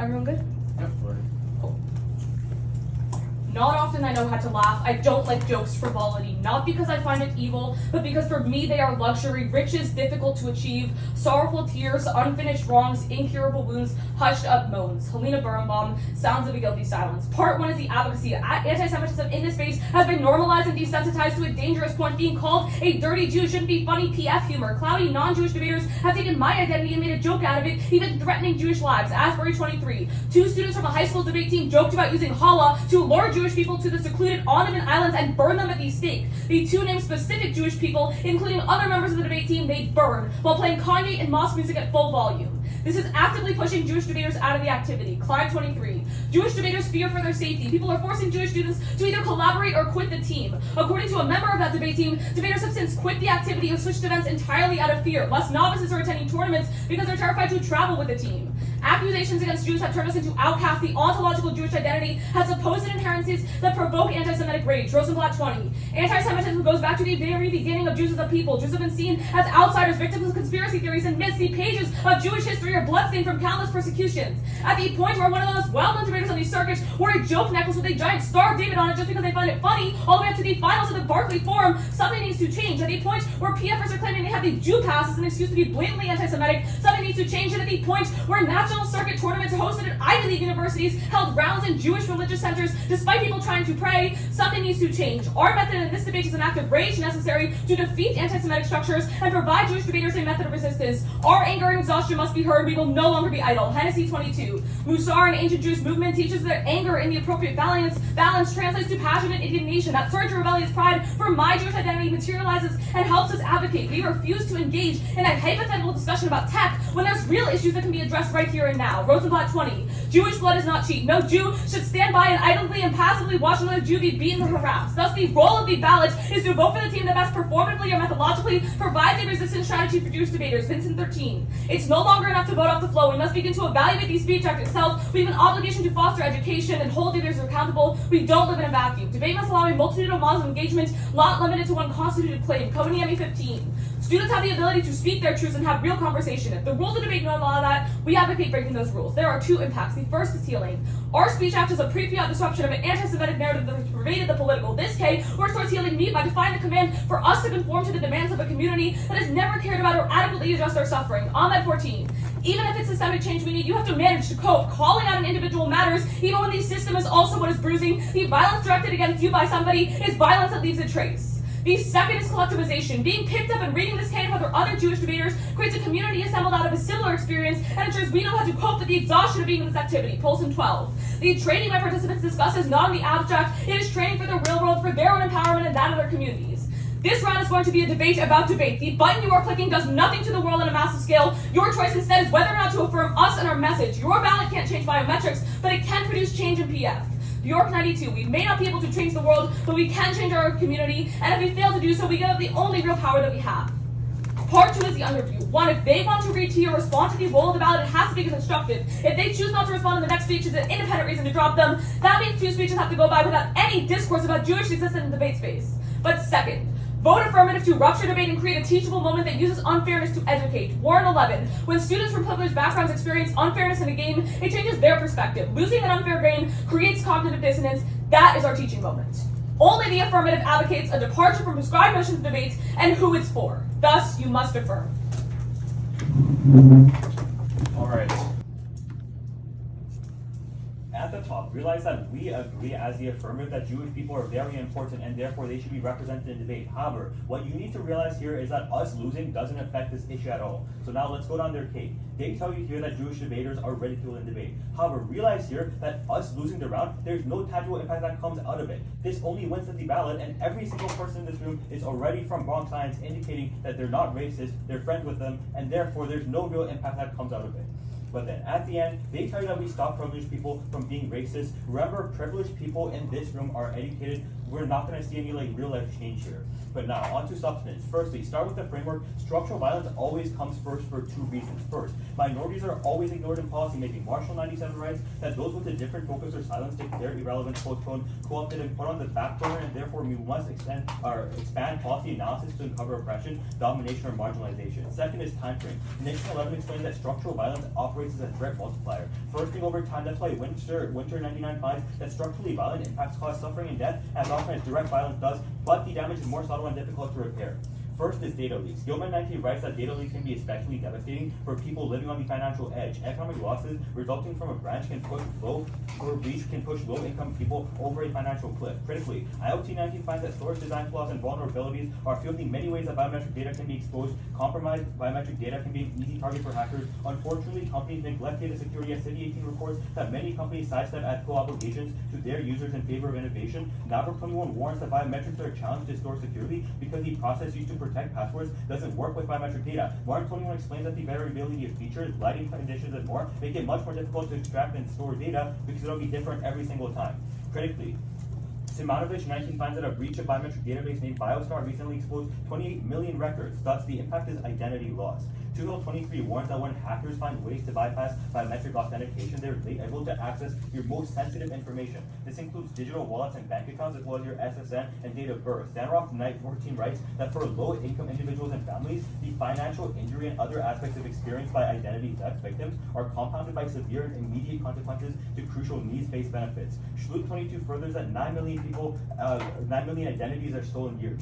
Everyone good? Yep. Cool. Not often I know how to laugh. I don't like jokes frivolity, not because I find it evil, but because for me they are luxury, riches difficult to achieve, sorrowful tears, unfinished wrongs, incurable wounds, hushed up moans. Helena Birnbaum, Sounds of a Guilty Silence. Part 1 is the advocacy. Anti-Semitism in this space has been normalized and desensitized to a dangerous point. Being called a dirty Jew shouldn't be funny PF humor. Cloudy non-Jewish debaters have taken my identity and made a joke out of it, even threatening Jewish lives. Asbury 23. 2 students from a high school debate team joked about using challah to lure Jewish people to the secluded Ottoman islands and burn them at the stake. The 2 named specific Jewish people, including other members of the debate team, they burned while playing Kanye and mosque music at full volume. This is actively pushing Jewish debaters out of the activity. Clive 23. Jewish debaters fear for their safety. People are forcing Jewish students to either collaborate or quit the team. According to a member of that debate team, debaters have since quit the activity and switched events entirely out of fear. Less novices are attending tournaments because they're terrified to travel with the team. Accusations against Jews have turned us into outcasts. The ontological Jewish identity has supposed inherencies that provoke anti-Semitic rage. Rosenblatt 20. Anti-Semitism goes back to the very beginning of Jews as a people. Jews have been seen as outsiders, victims of conspiracy theories and myths. The pages of Jewish history are bloodstained from countless persecutions. At the point where one of the most well-known debaters on the circuit wore a joke necklace with a giant Star of David on it just because they find it funny, all the way up to the finals of the Barclay Forum, something needs to change. At the point where PFers are claiming they have the Jew pass as an excuse to be blatantly anti-Semitic, something needs to change. And at the point where national circuit tournaments hosted at Ivy League universities held rounds in Jewish religious centers despite people trying to pray, something needs to change. Our method in this debate is an act of rage necessary to defeat anti-Semitic structures and provide Jewish debaters a method of resistance. Our anger and exhaustion must be heard. We will no longer be idle. Hennessy 22. Musar, an ancient Jewish movement, teaches that anger in the appropriate balance translates to passionate indignation. That surge of rebellious pride for my Jewish identity materializes and helps us advocate. We refuse to engage in a hypothetical discussion about tech when there's real issues that can be addressed right here and now. Rosenblatt 20. Jewish blood is not cheap. No Jew should stand by and idly and passively watch another Jew be beaten or harassed. Thus, the role of the ballot is to vote for the team that best performatively or methodologically provides a resistance strategy for Jewish debaters. Vincent 13. It's no longer enough to vote off the flow. We must begin to evaluate the speech act itself. We have an obligation to foster education and hold debaters accountable. We don't live in a vacuum. Debate must allow a multitude of models of engagement, not limited to one constituted claim. Koniemi 15. Students have the ability to speak their truths and have real conversation. If the rules of debate don't allow that, we advocate breaking those rules. There are 2 impacts. The first is healing. Our speech act is a pre-fiat disruption of an anti-Semitic narrative that has pervaded the political. This K works towards healing me by defying the command for us to conform to the demands of a community that has never cared about or adequately addressed our suffering. Ahmed 14. Even if it's systemic change we need, you have to manage to cope. Calling out an individual matters, even when the system is also what is bruising. The violence directed against you by somebody is violence that leaves a trace. The second is collectivization. Being picked up and reading this case with other Jewish debaters creates a community assembled out of a similar experience and ensures we know how to cope with the exhaustion of being in this activity. Polson 12. The training my participants discuss is not in the abstract. It is training for the real world, for their own empowerment and that of their communities. This round is going to be a debate about debate. The button you are clicking does nothing to the world on a massive scale. Your choice instead is whether or not to affirm us and our message. Your ballot can't change biometrics, but it can produce change in PF. Bjork 92. We may not be able to change the world, but we can change our community, and if we fail to do so, we give up the only real power that we have. Part 2 is the underview. 1, if they want to read to you or respond to the role of the ballot, it has to be constructive. If they choose not to respond in the next speech, it's an independent reason to drop them. That means 2 speeches have to go by without any discourse about Jewish existence in the debate space. But second, vote affirmative to rupture debate and create a teachable moment that uses unfairness to educate. Warren 11. When students from privileged backgrounds experience unfairness in a game, it changes their perspective. Losing an unfair game creates cognitive dissonance. That is our teaching moment. Only the affirmative advocates a departure from prescribed notions of debates and who it's for. Thus, you must affirm. All right. At the top, realize that we agree as the affirmative that Jewish people are very important and therefore they should be represented in debate. However, what you need to realize here is that us losing doesn't affect this issue at all. So now let's go down their case. They tell you here that Jewish debaters are ridiculed in debate. However, realize here that us losing the round, there's no tangible impact that comes out of it. This only wins at the ballot, and every single person in this room is already from Bronx Science, indicating that they're not racist, they're friends with them, and therefore there's no real impact that comes out of it. But then at the end, they tell you that we stop privileged people from being racist. Remember, privileged people in this room are educated. we're not going to see any like real life change here. But now, on to substance. Firstly, start with the framework. Structural violence always comes first for two reasons. First, minorities are always ignored in policymaking. Marshall 97 writes that those with a different focus or silence declare irrelevant, postponed, co-opted, and put on the back burner, and therefore we must expand policy analysis to uncover oppression, domination, or marginalization. Second is time frame. Nixon 11 explains that structural violence operates as a threat multiplier. Firstly, over time, that's why Winter 99 finds that structurally violent impacts cause suffering and death as often as direct violence does, but the damage is more subtle and difficult to repair. First is data leaks. Gilman 19 writes that data leaks can be especially devastating for people living on the financial edge. Economic losses resulting from a breach can push low-income people over a financial cliff. Critically, IoT 19 finds that storage design flaws and vulnerabilities are a few of the many ways that biometric data can be exposed. Compromised biometric data can be an easy target for hackers. Unfortunately, companies neglect data security, as City 18 reports that many companies sidestep ethical obligations to their users in favor of innovation. Maverick 21 warns that biometrics are a challenge to store securely because the process used to protect passwords doesn't work with biometric data. Mark 21 explains that the variability of features, lighting conditions, and more make it much more difficult to extract and store data because it'll be different every single time. Critically, Simonovich 19 finds that a breach of biometric database named BioStar recently exposed 28 million records. Thus, the impact is identity loss. 2023 warns that when hackers find ways to bypass biometric authentication, they're able to access your most sensitive information. This includes digital wallets and bank accounts, as well as your SSN and date of birth. Danaroff 14 writes that for low-income individuals and families, the financial injury and other aspects of experienced by identity theft victims are compounded by severe and immediate consequences to crucial needs-based benefits. Schlup 22 furthers that 9 million identities are stolen yearly.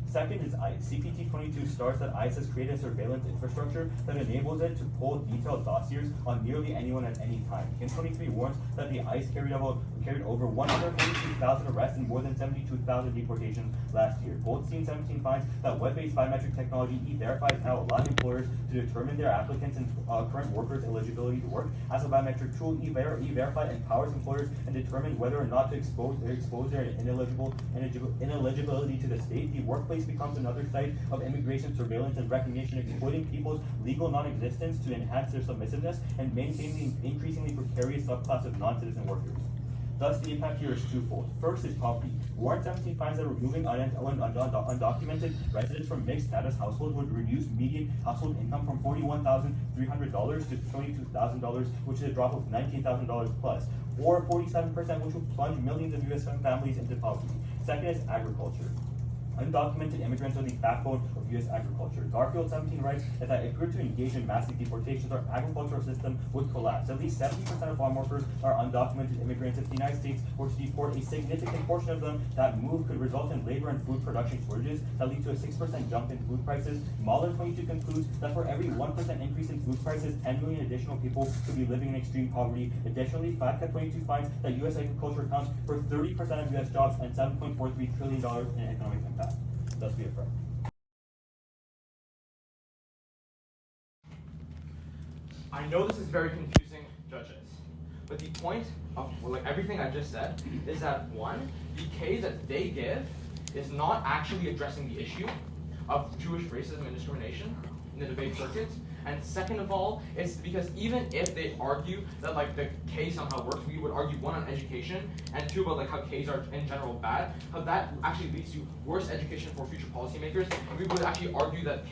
Second is ICE. CPT 22 starts that ICE has created a surveillance infrastructure that enables it to pull detailed dossiers on nearly anyone at any time. Kim 23 warns that the ICE carried over 142,000 arrests and more than 72,000 deportations last year. Goldstein 17 finds that web-based biometric technology E-Verify is now allowing employers to determine their applicants and current workers' eligibility to work. As a biometric tool, E-Verify empowers employers and determine whether or not to expose their ineligibility to the state. The workplace becomes another site of immigration surveillance and recognition, exploiting people's legal non-existence to enhance their submissiveness and maintain the increasingly precarious subclass of non-citizen workers. Thus, the impact here is twofold. First is poverty. Warren 17 finds that removing undocumented residents from mixed status households would reduce median household income from $41,300 to $22,000, which is a drop of $19,000 plus, or 47%, which would plunge millions of U.S. families into poverty. Second is agriculture. Undocumented immigrants are the backbone of U.S. agriculture. Garfield 17 writes that if we were to engage in massive deportations, our agricultural system would collapse. At least 70% of farm workers are undocumented immigrants. If the United States were to deport a significant portion of them, that move could result in labor and food production shortages that lead to a 6% jump in food prices. Mahler 22 concludes that for every 1% increase in food prices, 10 million additional people could be living in extreme poverty. Additionally, FATCA 22 finds that U.S. agriculture accounts for 30% of U.S. jobs and $7.43 trillion in economic impact. Thus we affirm. I know this is very confusing, judges, but the point of everything I just said is that one, the case that they give is not actually addressing the issue of Jewish racism and discrimination in the debate circuits. And second of all, it's because even if they argue that the case somehow works, we would argue one on education and two about how Ks are in general bad, how that actually leads to worse education for future policymakers. And we would actually argue that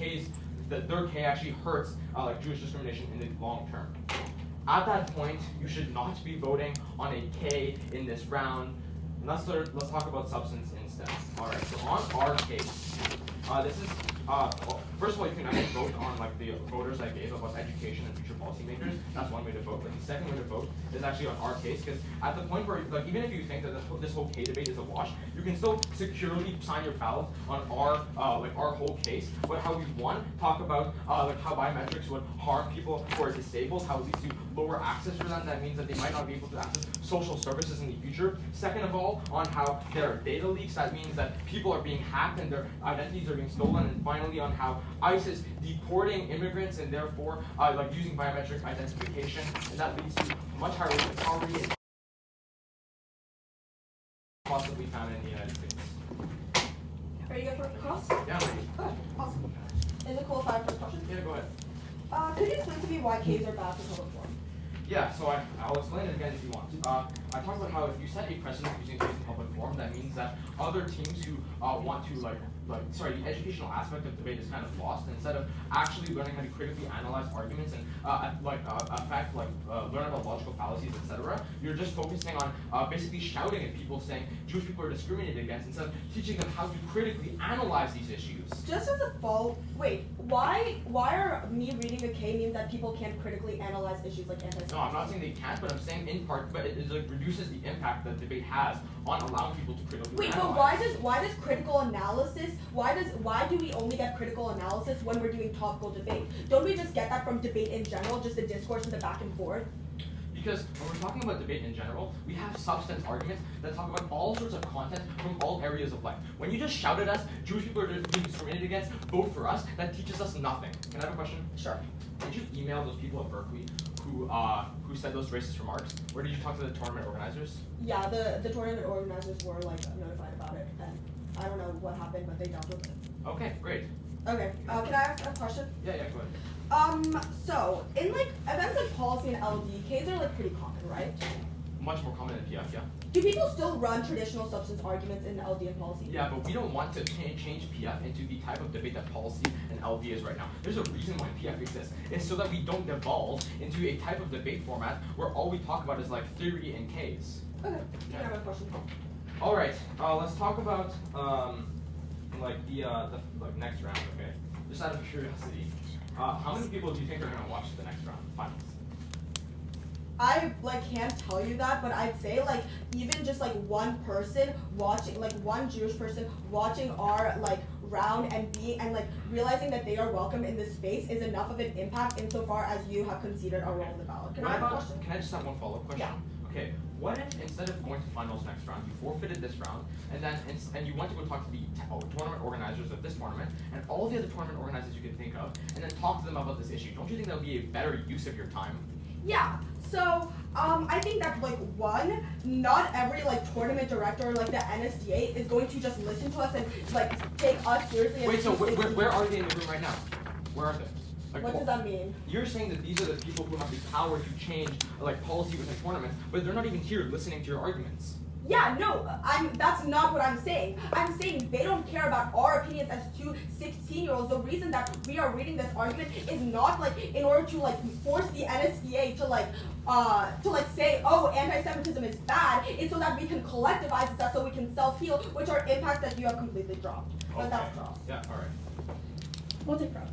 their K actually hurts Jewish discrimination in the long term. At that point, you should not be voting on a K in this round. Let's talk about substance instead. All right, so on our case, this is first of all, you can actually vote on the voters I gave about education and future policymakers. That's one way to vote. But the second way to vote is actually on our case, because at the point where even if you think that this whole K debate is a wash, you can still securely sign your ballot on our our whole case. But how we talk about how biometrics would harm people who are disabled, how it leads to lower access for them. That means that they might not be able to access social services in the future. Second of all, on how there are data leaks. That means that people are being hacked and their identities are being stolen. And finally, on how ICE is deporting immigrants and therefore using biometric identification, and that leads to much higher rates of poverty and possibly found in the United States. Ready to go for cross? Yeah, I'm ready. Good, awesome. Is it cool if I have first question? Yeah, go ahead. Could you explain to me why Ks are bad for public forum? Yeah, so I'll explain it again if you want. I talked about how if you set a precedent using case and public forum, that means that other teams who want to the educational aspect of debate is kind of lost. Instead of actually learning how to critically analyze arguments and learn about logical fallacies, etc., you're just focusing on basically shouting at people saying Jewish people are discriminated against instead of teaching them how to critically analyze these issues. Just as a wait, why are me reading a K means that people can't critically analyze issues like anti-Semitism? No, I'm not saying they can't, but I'm saying in part, but it reduces the impact that debate has on allowing people to critically analyze. But why does critical analysis? Why do we only get critical analysis when we're doing topical debate? Don't we just get that from debate in general, just the discourse and the back and forth? Because when we're talking about debate in general, we have substance arguments that talk about all sorts of content from all areas of life. When you just shout at us, Jewish people are being discriminated against, vote for us, that teaches us nothing. Can I have a question? Sure. Did you email those people at Berkeley who said those racist remarks? Or did you talk to the tournament organizers? Yeah, the tournament organizers were notified about it, and I don't know what happened, but they dealt with it. Okay, great. Okay, can I ask a question? Yeah, go ahead. So in events like policy and LD, Ks are pretty common, right? Much more common than PF, yeah. Do people still run traditional substance arguments in LD and policy? Yeah, but we don't want to change PF into the type of debate that policy and LD is right now. There's a reason why PF exists. It's so that we don't devolve into a type of debate format where all we talk about is theory and Ks. Okay, I have a question. All right, let's talk about the next round. Okay, just out of curiosity, how many people do you think are gonna watch the next round, finals? I can't tell you that, but I'd say even just one person watching, one Jewish person watching our round and realizing that they are welcome in this space is enough of an impact insofar as you have conceded a role in the ballot. Can I have a question? Can I just have one follow-up question? Yeah. Okay. What if instead of going to finals next round, you forfeited this round, and then and you went to go talk to the tournament organizers of this tournament and all the other tournament organizers you could think of, and then talk to them about this issue? Don't you think that would be a better use of your time? Yeah. So I think that one, not every tournament director or the NSDA is going to just listen to us and take us seriously. Wait, so where are they in the room right now? Where are they? What does that mean? You're saying that these are the people who have the power to change policy within tournaments, but they're not even here listening to your arguments. Yeah, no, that's not what I'm saying. I'm saying they don't care about our opinions as two 16-year-olds. The reason that we are reading this argument is not in order to force the NSDA to say, oh, anti-Semitism is bad. It's so that we can collectivize that, so we can self-heal, which are impacts that you have completely dropped. But Okay. that's all. Yeah, all right. We'll take that.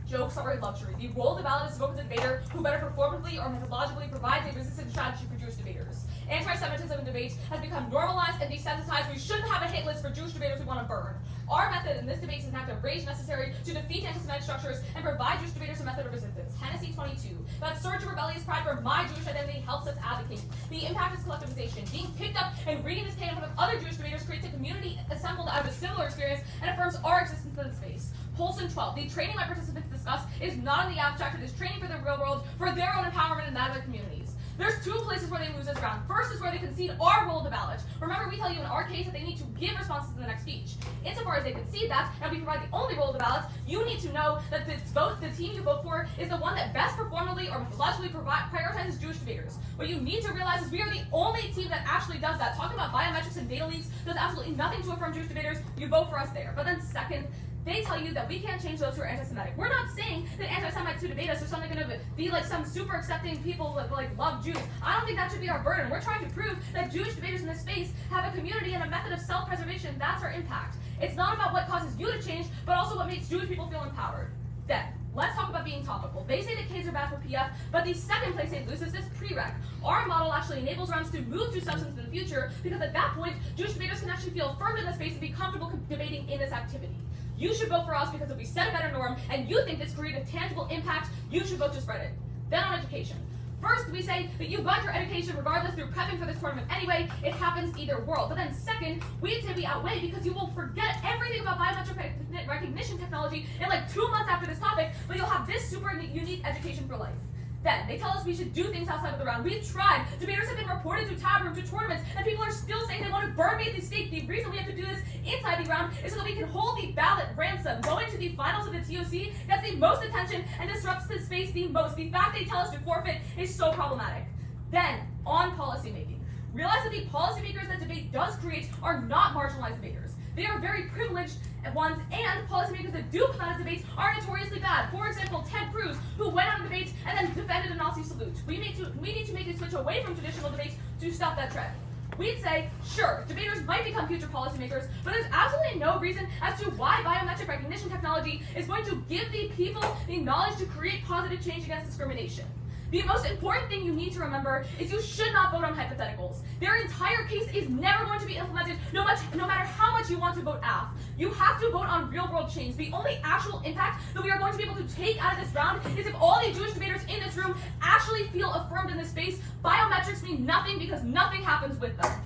Jokes are a luxury. The role of the ballot is to vote for the debater who better performatively or methodologically provides a resistant strategy for Jewish debaters. Anti-Semitism in debate has become normalized and desensitized. We shouldn't have a hate list for Jewish debaters we want to burn. Our method in this debate is an act of rage necessary to defeat anti-Semitic structures and provide Jewish debaters a method of resistance. Hennessy 22. That surge of rebellious pride for my Jewish identity helps us advocate. The impact is collectivization. Being picked up and reading this K in front of other Jewish debaters creates a community assembled out of a similar experience and affirms our existence in the space. Polson 12. The training my participants discuss is not in the abstract, it is training for the real world, for their own empowerment and that of their communities. There's two places where they lose this round. First is where they concede our role of the ballot. Remember, we tell you in our case that they need to give responses in the next speech. Insofar as they concede that, and we provide the only role of the ballots, you need to know that the team you vote for is the one that best performatively or methodologically prioritizes Jewish debaters. What you need to realize is we are the only team that actually does that. Talking about biometrics and data leaks does absolutely nothing to affirm Jewish debaters. You vote for us there. But then second, they tell you that we can't change those who are anti-Semitic. We're not saying that anti-Semites who debate us are suddenly going to be some super accepting people that love Jews. I don't think that should be our burden. We're trying to prove that Jewish debaters in this space have a community and a method of self-preservation. That's our impact. It's not about what causes you to change, but also what makes Jewish people feel empowered. Then, let's talk about being topical. They say that Ks are bad for PF, but the second place they lose is this prereq. Our model actually enables rounds to move to substance in the future, because at that point, Jewish debaters can actually feel affirmed in the space and be comfortable debating in this activity. You should vote for us because if we set a better norm and you think this creates a tangible impact, you should vote to spread it. Then on education. First, we say that you got your education regardless through prepping for this tournament anyway. It happens either world. But then second, we'd say we outweigh because you will forget everything about biometric recognition technology in 2 months after this topic, but you'll have this super unique education for life. Then, they tell us we should do things outside of the round. We've tried. Debaters have been reported to tab room, to tournaments, and people are still saying they want to burn me at the stake. The reason we have to do this inside the round is so that we can hold the ballot ransom. Going to the finals of the TOC gets the most attention and disrupts the space the most. The fact they tell us to forfeit is so problematic. Then, on policymaking. Realize that the policymakers that debate does create are not marginalized debaters. They are very privileged ones, and policymakers that do come out of debates are notoriously bad. For example, Ted Cruz, who went on debates and then defended a Nazi salute. We need to make a switch away from traditional debates to stop that trend. We'd say, sure, debaters might become future policymakers, but there's absolutely no reason as to why biometric recognition technology is going to give the people the knowledge to create positive change against discrimination. The most important thing you need to remember is you should not vote on hypotheticals. Their entire case is never going to be implemented, no matter how much you want to vote AF. You have to vote on real-world change. The only actual impact that we are going to be able to take out of this round is if all the Jewish debaters in this room actually feel affirmed in this space. Biometrics mean nothing because nothing happens with them.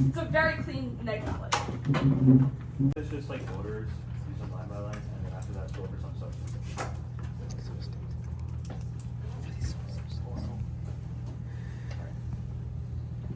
It's a very clean negativity. It's just like voters, do some line by lines, and then after that go over some substance.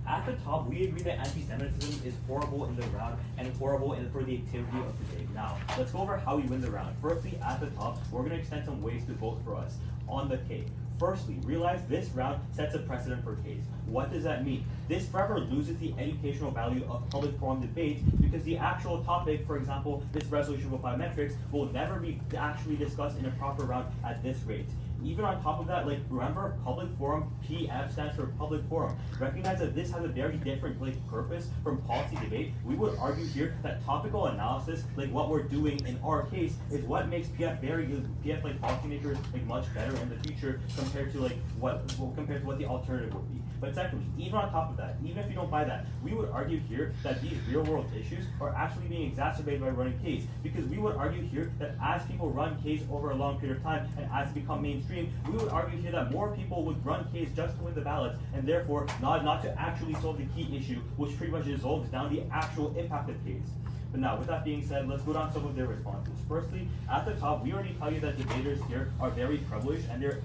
At the top, we agree that anti-Semitism is horrible in the round and horrible for the activity of the day. Now, let's go over how we win the round. Firstly, at the top, we're going to extend some ways to vote for us on the K. Firstly, realize this round sets a precedent for Ks. What does that mean? This forever loses the educational value of public forum debates because the actual topic, for example, this resolution with biometrics, will never be actually discussed in a proper round at this rate. Even on top of that, like, remember, public forum, PF stands for public forum. Recognize that this has a very different purpose from policy debate. We would argue here that topical analysis, like what we're doing in our case, is what makes PF very good. PF policymakers much better in the future compared to what the alternative would be. But secondly, even on top of that, even if you don't buy that, we would argue here that these real world issues are actually being exacerbated by running Ks, because we would argue here that as people run Ks over a long period of time and as it become mainstream, we would argue here that more people would run Ks just to win the ballots and therefore not to actually solve the key issue, which pretty much dissolves down the actual impact of Ks. But now, with that being said, let's go down some of their responses. Firstly, at the top, we already tell you that debaters here are very privileged and they're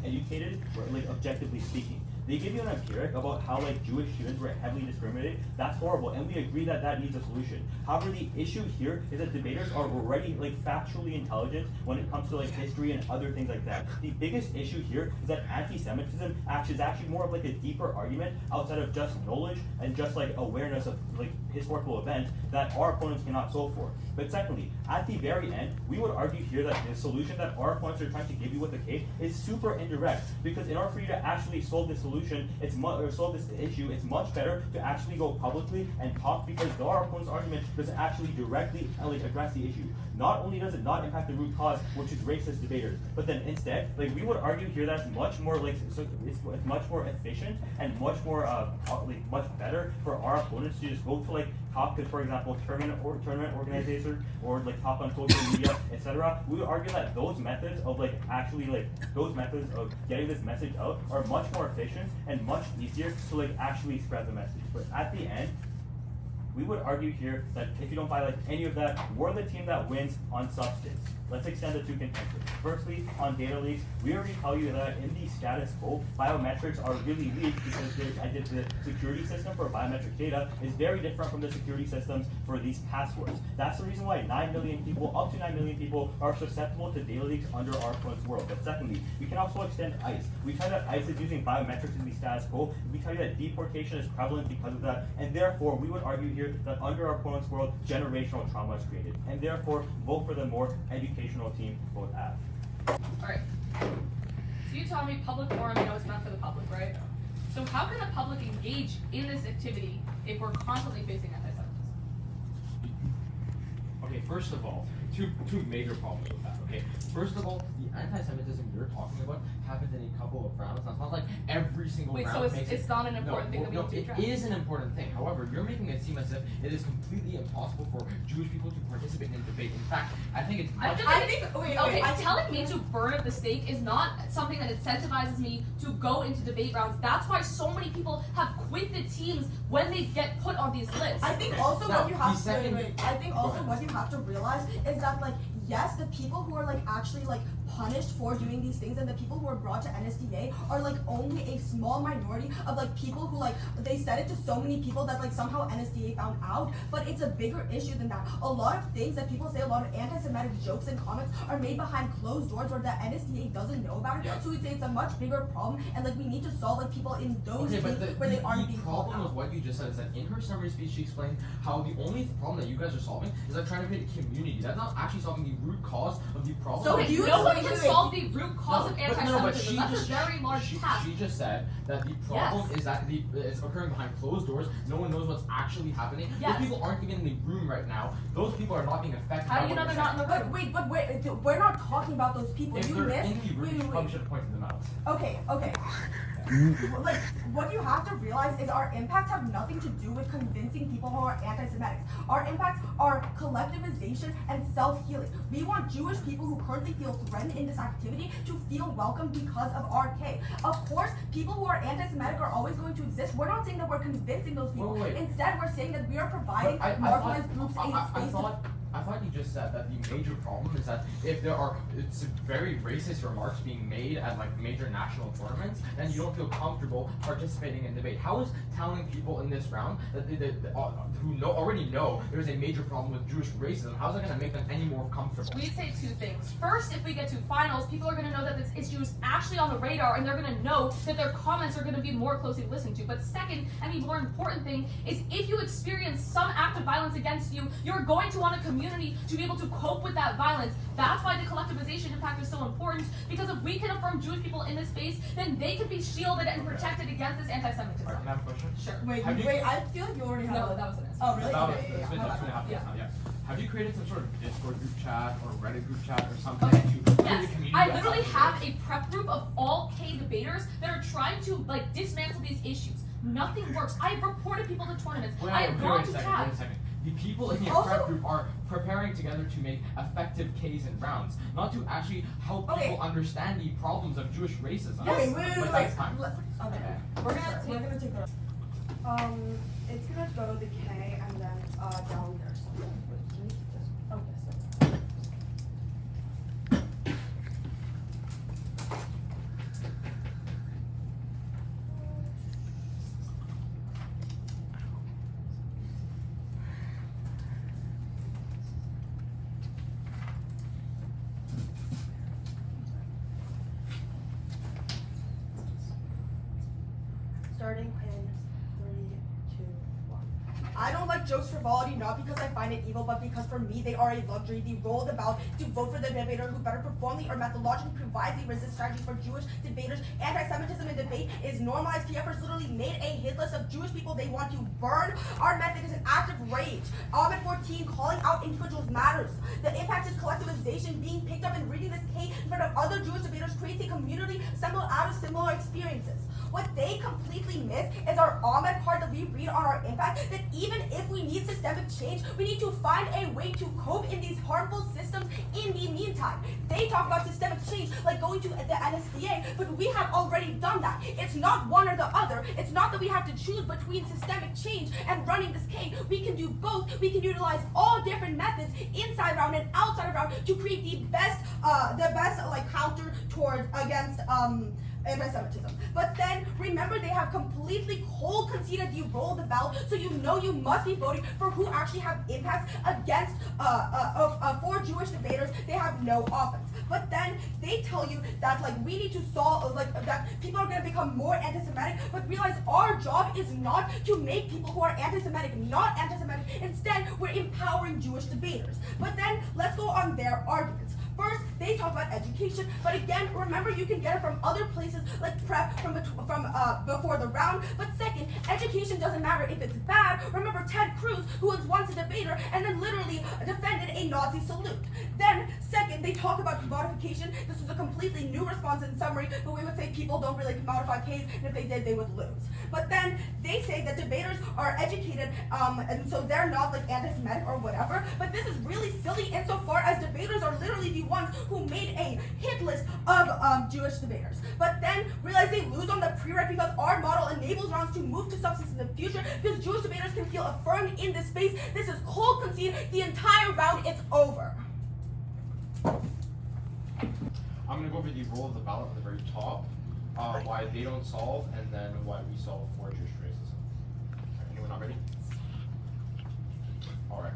educated, objectively speaking. They give you an empiric about how Jewish students were heavily discriminated. That's horrible, and we agree that that needs a solution. However, the issue here is that debaters are already factually intelligent when it comes to history and other things like that. The biggest issue here is that anti-Semitism is actually more of a deeper argument outside of just knowledge and just awareness of historical events that our opponents cannot solve for. But secondly, at the very end, we would argue here that the solution that our opponents are trying to give you with the case is super indirect, because in order for you to actually solve this solution, solve this issue, it's much better to actually go publicly and talk, because our opponent's argument doesn't actually directly address the issue. Not only does it not impact the root cause, which is racist debaters, but then instead, we would argue here that it's much more it's much more efficient and much more much better for our opponents to just go to talk to, for example, tournament organizers or talk on social media, etc. We would argue that those methods of those methods of getting this message out are much more efficient and much easier to actually spread the message. But at the end, we would argue here that if you don't buy any of that, we're the team that wins on substance. Let's extend it to contention. Firstly, on data leaks, we already tell you that in the status quo, biometrics are really weak because the security system for biometric data is very different from the security systems for these passwords. That's the reason why up to 9 million people are susceptible to data leaks under our opponent's world. But secondly, we can also extend ICE. We tell you that ICE is using biometrics in the status quo. We tell you that deportation is prevalent because of that, and therefore we would argue here that under our opponent's world, generational trauma is created, and therefore vote for the more educational team, vote F. Alright. So you tell me public forum, it's meant for the public, right? So how can the public engage in this activity if we're constantly facing anti-Semitism? Okay, first of all, two major problems with that, okay? First of all, the anti-Semitism you're talking about happens in a couple of rounds. Now, it's not like every single round so it's not an important thing that we need to address? It is an important thing. However, you're making it seem as if it is completely impossible for Jewish people to participate in debate. In fact, I think it's much... Telling me to burn at the stake is not something that incentivizes me to go into debate rounds. That's why so many people have quit the teams when they get put on these lists. I think also what you have to realize is that yes, the people who are actually punished for doing these things, and the people who are brought to NSDA are like only a small minority of like people who like they said it to so many people that like somehow NSDA found out, but it's a bigger issue than that. A lot of things that people say, a lot of anti-Semitic jokes and comments are made behind closed doors where the NSDA doesn't know about it. Yeah. So we'd say it's a much bigger problem, and like we need to solve like people in those Okay, but cases where they aren't being called problem out. with what you just said is that in her summary speech, she explained how the only problem that you guys are solving is like trying to create a community. That's not actually solving the root cause of the problem. So Okay, you- no one wait, can wait, solve wait. the root cause of but anti-Semitism. That's a very large she task. just said that the problem is that it's occurring behind closed doors. No one knows what's actually happening. Yes. Those people aren't even in the room right now. Those people are not being affected. How by do you what know they're you're not in the saying. room? But wait, we're not talking about those people. If You they're missed. in the room, you probably should have pointed them out. Okay. Like, what you have to realize is our impacts have nothing to do with convincing people who are anti-Semitic. Our impacts are collectivization and self-healing. We want Jewish people who currently feel threatened in this activity to feel welcome because of RK. Of course, people who are anti-Semitic are always going to exist. We're not saying that we're convincing those people. Wait. Instead, we're saying that we are providing But marginalized groups a space to I thought you just said that the major problem is that if there are it's very racist remarks being made at like major national tournaments, then you don't feel comfortable participating in debate. How is telling people in this round that who already know there's a major problem with Jewish racism, how's that going to make them any more comfortable? We'd say two things. First, if we get to finals, people are going to know that this issue is actually on the radar, and they're going to know that their comments are going to be more closely listened to. But second, and the more important thing, is if you experience some act of violence against you, you're going to want a community to be able to cope with that violence. That's why the collectivization impact is so important, because if we can affirm Jewish people in this space, then they can be shielded and protected against this anti-Semitism. Alright, can I have a question? Sure. Wait, Have you- I feel like you already have No, that was an answer. Oh, really? About Okay, it's been my about bad. 2.5 years now, yeah. Have you created some sort of Discord group chat or Reddit group chat or something Okay. to create Yes, a community? I that's literally out have there? a prep group of all K debaters that are trying to like dismantle these issues. Nothing works. I have reported people to tournaments. I have gone to Wait a chat. second. The people in the Also- prep group are preparing together to make effective Ks and rounds, not to actually help Okay. people understand the problems of Jewish racism. Okay, But that's time. Okay. We're gonna We're take. gonna take the. It's gonna go to the K and then down there. So, wait, can you just? Oh yes. Starting in 3, 2, 1. I don't like jokes frivolity, not because I find it evil, but because for me they are a luxury. The role of the ballot to vote for the debater who better performly or methodologically provides a resist strategy for Jewish debaters. Anti-Semitism in debate is normalized. PFers literally made a hit list of Jewish people they want to burn. Our method is an act of rage. Ahmed 14 calling out individuals matters. The impact is collectivization. Being picked up and reading this K in front of other Jewish debaters creates a community assembled out of similar experiences. What they completely miss is our Ahmed part that we read on our impact, that even if we need systemic change, we need to find a way to cope in these harmful systems in the meantime. They talk about systemic change like going to the NSDA, but we have already done that. It's not one or the other. It's not that we have to choose between systemic change and running this K. We can do both. We can utilize all different methods inside round and outside of round to create the best like counter towards against anti-Semitism. But then remember, they have completely cold conceded the role of the ballot, so you know you must be voting for who actually have impacts against for Jewish debaters. They have no offense. But then they tell you that like we need to solve like that people are going to become more anti-Semitic, but realize our job is not to make people who are anti-Semitic not anti-Semitic. Instead, we're empowering Jewish debaters. But then let's go on their arguments. First, they talk about education, but again, remember you can get it from other places like prep from before the round. But second, education doesn't matter if it's bad. Remember Ted Cruz, who was once a debater and then literally defended a Nazi salute. Then second, they talk about modification. This was a completely new response in summary, but we would say people don't really modify Ks, and if they did, they would lose. But then they say that debaters are educated, and so they're not like anti-Semitic or whatever. But this is really silly insofar as debaters are literally the ones who made a hit list of Jewish debaters. But then realize they lose on the prereq because our model enables rounds to move to substance in the future because Jewish debaters can feel affirmed in this space. This is cold concede. The entire round, it's over. over the role of the ballot at the very top, why they don't solve, and then why we solve for Jewish racism. Anyone not ready? All right.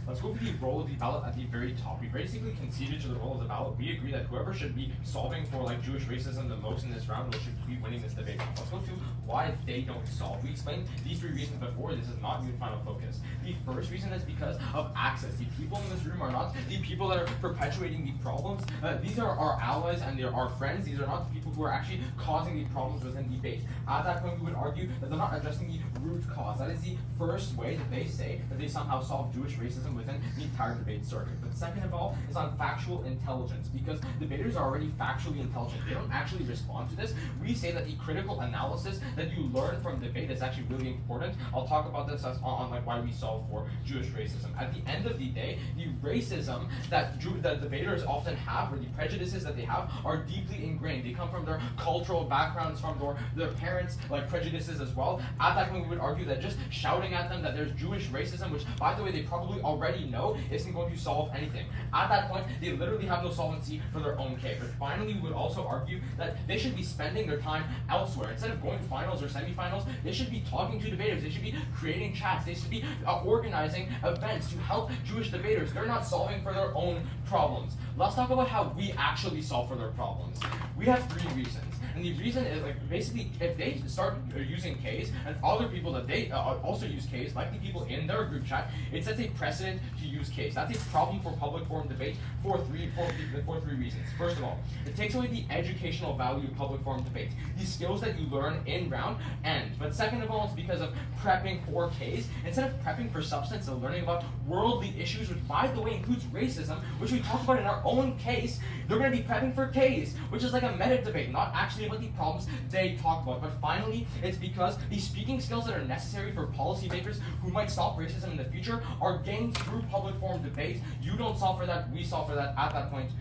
Let's go for the role of the ballot at the very top. We basically conceded to the role of the ballot. We agree that whoever should be solving for like Jewish racism the most in this round should be winning this debate. Let's go to why they don't solve. We explained these 3 reasons before. This is not new and final focus. The first reason is because of access. The people in this room are not the people that are perpetuating the problems. These are our allies and they're our friends. These are not the people who are actually causing the problems within debate. At that point, we would argue that they're not addressing the root cause. That is the first way that they say that they somehow solve Jewish racism within the entire debate circuit. But second of all is on factual intelligence, because debaters are already factually intelligent. They don't actually respond to this. We say that the critical analysis that you learn from debate is actually really important. I'll talk about this on like why we solve for Jewish racism. At the end of the day, the racism that debaters often have, or the prejudices that they have, are deeply ingrained. They come from their cultural backgrounds, from their parents, like prejudices as well. At that point, we would argue that just shouting at them that there's Jewish racism, which by the way they probably already know, isn't going to solve anything. At that point, they literally have no solvency for their own case. But finally, we would also argue that they should be spending their time elsewhere. Instead of going to finals or semifinals, they should be talking to debaters. They should be creating chats. They should be organizing events to help Jewish debaters. They're not solving for their own problems. Let's talk about how we actually solve for their problems. We have 3 reasons. And the reason is, like, basically, if they start using Ks, and other people that they also use Ks, like the people in their group chat, it sets a precedent to use Ks. That's a problem for public forum debate for three reasons. First of all, it takes away the educational value of public forum debate. The skills that you learn in round end. But second of all, it's because of prepping for Ks. Instead of prepping for substance and learning about worldly issues, which by the way includes racism, which we talked about in our own case, they're going to be prepping for Ks, which is like a meta debate, not actually about the problems they talk about. But finally, it's because the speaking skills that are necessary for policymakers who might stop racism in the future are gained through public forum debate. You don't solve for that, we solve for that. At that point,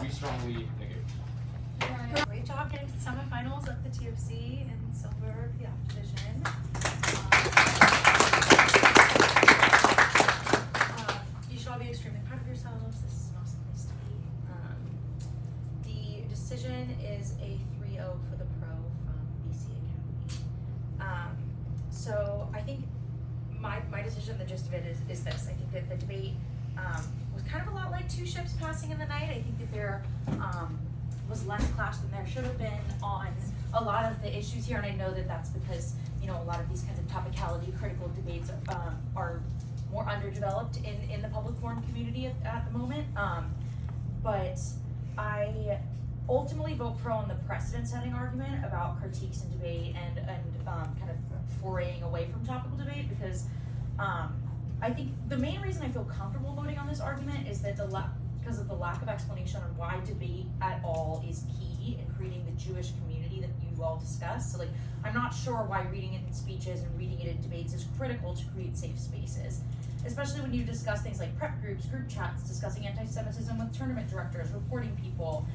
we strongly negate. Great job getting to the semifinals of the TFC in silver PF division. You should all be extremely proud of yourselves. This is an awesome place to be. The decision is a 3-0 for the pro from BC Academy. So I think my decision, the gist of it is this. I think that the debate was kind of a lot like 2 ships passing in the night. I think that there was less clash than there should have been on a lot of the issues here, and I know that that's because, you know, a lot of these kinds of topicality critical debates are more underdeveloped in the public forum community at the moment. But I ultimately vote pro on the precedent-setting argument about critiques in debate and kind of foraying away from topical debate, because I think the main reason I feel comfortable voting on this argument is that because of the lack of explanation on why debate at all is key in creating the Jewish community that you all discussed. So, like, I'm not sure why reading it in speeches and reading it in debates is critical to create safe spaces, especially when you discuss things like prep groups, group chats, discussing anti-Semitism with tournament directors, reporting people,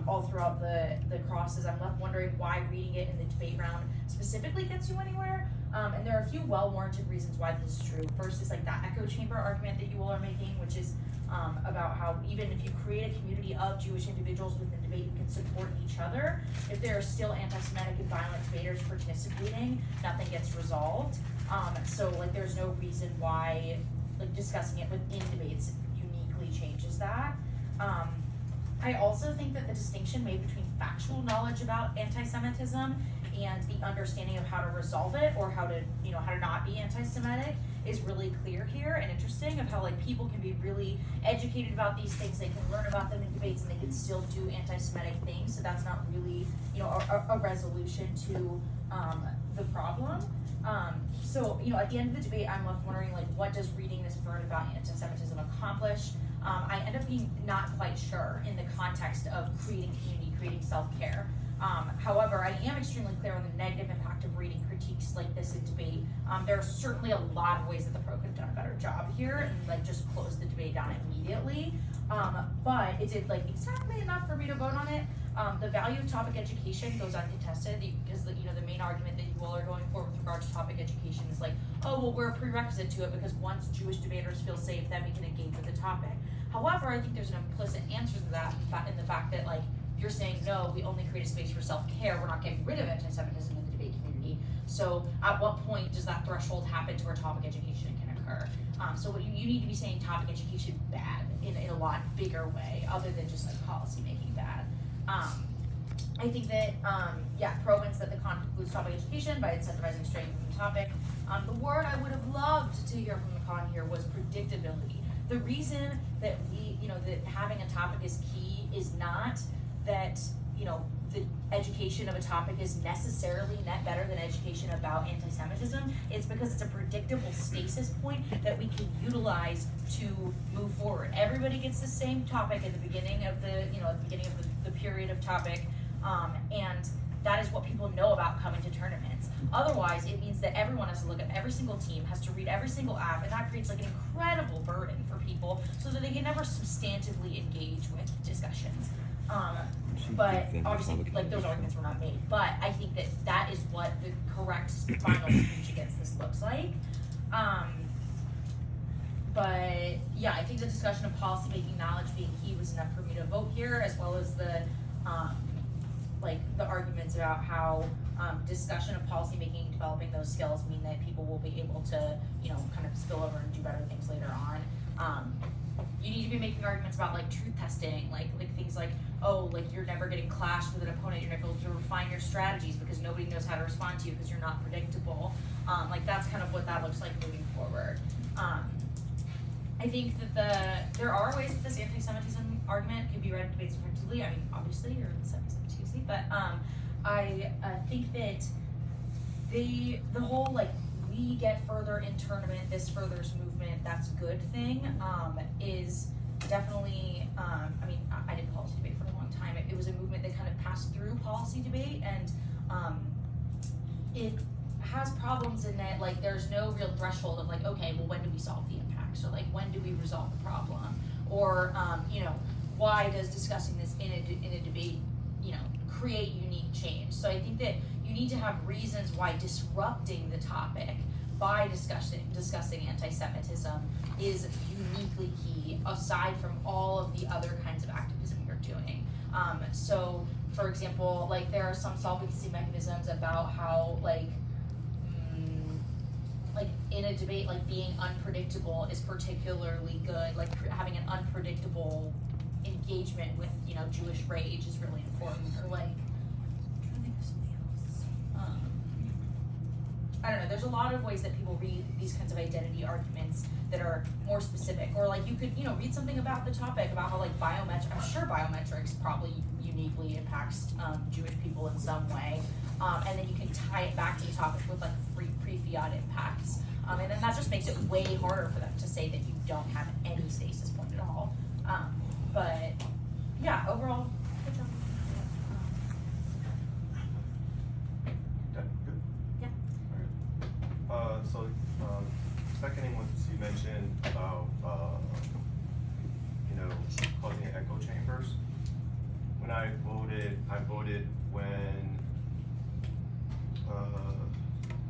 all throughout the crosses. I'm left wondering why reading it in the debate round specifically gets you anywhere. And there are a few well-warranted reasons why this is true. First is like that echo chamber argument that you all are making, which is about how even if you create a community of Jewish individuals within debate who can support each other, if there are still anti-Semitic and violent debaters participating, nothing gets resolved. So like there's no reason why like discussing it within debates uniquely changes that. I also think that the distinction made between factual knowledge about anti-Semitism and the understanding of how to resolve it, or how to not be anti-Semitic, is really clear here and interesting, of how like people can be really educated about these things, they can learn about them in debates, and they can still do anti-Semitic things. So that's not really a resolution to the problem. So at the end of the debate, I'm left wondering, like, what does reading this Vern about anti-Semitism accomplish? I end up being not quite sure in the context of creating community, creating self-care. However, I am extremely clear on the negative impact of reading critiques like this in debate. There are certainly a lot of ways that the pro could have done a better job here and like just close the debate down immediately. But it did like exactly enough for me to vote on it. The value of topic education goes uncontested because the main argument that you all are going for with regard to topic education is like, oh well, we're a prerequisite to it because once Jewish debaters feel safe, then we can engage with the topic. However, I think there's an implicit answer to that in the fact that like you're saying no, we only create a space for self-care. We're not getting rid of anti-Semitism in the debate community. So at what point does that threshold happen to where topic education can occur? So what you need to be saying topic education bad in a lot bigger way, other than just like policy making bad. I think that, pro wins that the con concludes topic education by incentivizing straying from the topic. The word I would have loved to hear from the con here was predictability. The reason that that having a topic is key is not that, the education of a topic is necessarily net better than education about anti-Semitism. It's because it's a predictable stasis point that we can utilize to move forward. Everybody gets the same topic at the beginning of the period of topic, and that is what people know about coming to tournaments. Otherwise, it means that everyone has to look at every single team, has to read every single app, and that creates like an incredible burden for people so that they can never substantively engage with discussions. But obviously, like those arguments were not made. But I think that is what the correct final speech against this looks like. But yeah, I think the discussion of policymaking knowledge being key was enough for me to vote here, as well as the the arguments about how discussion of policymaking and developing those skills mean that people will be able to, kind of spill over and do better things later on. You need to be making arguments about like truth testing, like things like, oh, like you're never getting clashed with an opponent, you're never able to refine your strategies because nobody knows how to respond to you because you're not predictable. Like that's kind of what that looks like moving forward. I think that there are ways that this anti-Semitism argument can be read in debates effectively. I mean, obviously, you're in the semi-Semitism, but I think that the whole like we get further in tournament, this furthers movement, that's a good thing, is definitely, I mean, I did policy debate for a long time. It was a movement that kind of passed through policy debate, and it has problems in that, like, there's no real threshold of, like, okay, well, when do we solve the impact? So, like, when do we resolve the problem? Or, why does discussing this in a debate, create unique change? So I think that you need to have reasons why disrupting the topic by discussing anti-Semitism is uniquely key, aside from all of the other kinds of activism you're doing. So, for example, like there are some solvency mechanisms about how, like in a debate, like being unpredictable is particularly good. Like having an unpredictable engagement with, Jewish rage is really important. Or like, I'm trying to think of something else. I don't know, there's a lot of ways that people read these kinds of identity arguments that are more specific. Or like you could, read something about the topic, about how like I'm sure biometrics probably uniquely impacts Jewish people in some way. And then you can tie it back to the topic with like pre-fiat impacts. And then that just makes it way harder for them to say that you don't have any stasis point at all. But yeah, overall, good job. Yeah. Alright. Seconding what you mentioned about causing echo chambers. When I voted when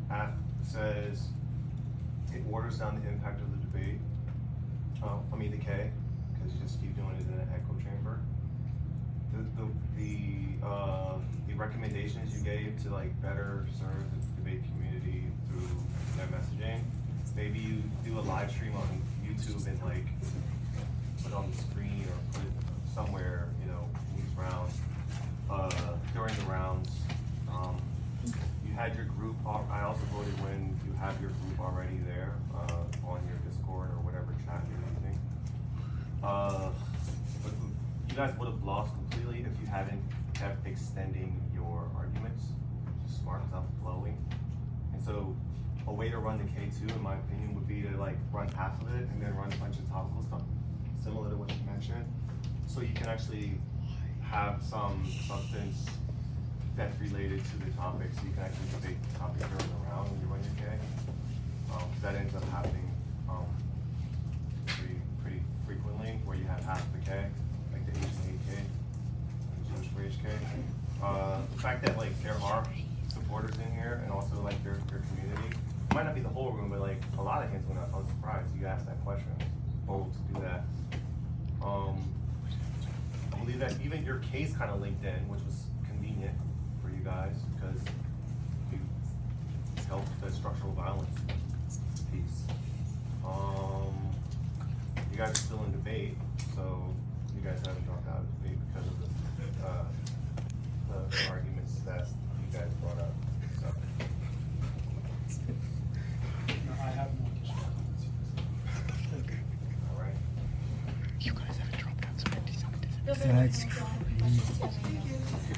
AF says it waters down the impact of the debate. The K, because you just keep doing it in an echo chamber. The recommendations you gave to like better serve the debate community through their messaging. Maybe you do a live stream on YouTube and like put it on the screen or put it somewhere, in these rounds. During the rounds, you had your group. I also voted when you have your group already there on your Discord or whatever chat you're using. But you guys would have lost completely if you hadn't kept extending your arguments. Smart without flowing. And so a way to run the K2, in my opinion, would be to like run half of it and then run a bunch of topical stuff, similar to what you mentioned. So you can actually have some substance that's related to the topic, so you can actually debate the topic during the round when you run your K. That ends up happening pretty frequently, where you have half the K, like the Asian K, the Jewish for HK. The fact that like there are supporters in here and also like their community, it might not be the whole room, but like a lot of hands went up. I was surprised you asked that question. Bold to do that. I believe that even your case kind of linked in, which was convenient for you guys because you helped the structural violence piece. You guys are still in debate, so you guys haven't dropped out of debate because of the arguments that you guys brought up. So. No, I have no additional comments. All right. You guys haven't dropped out, so Those are That's my questions.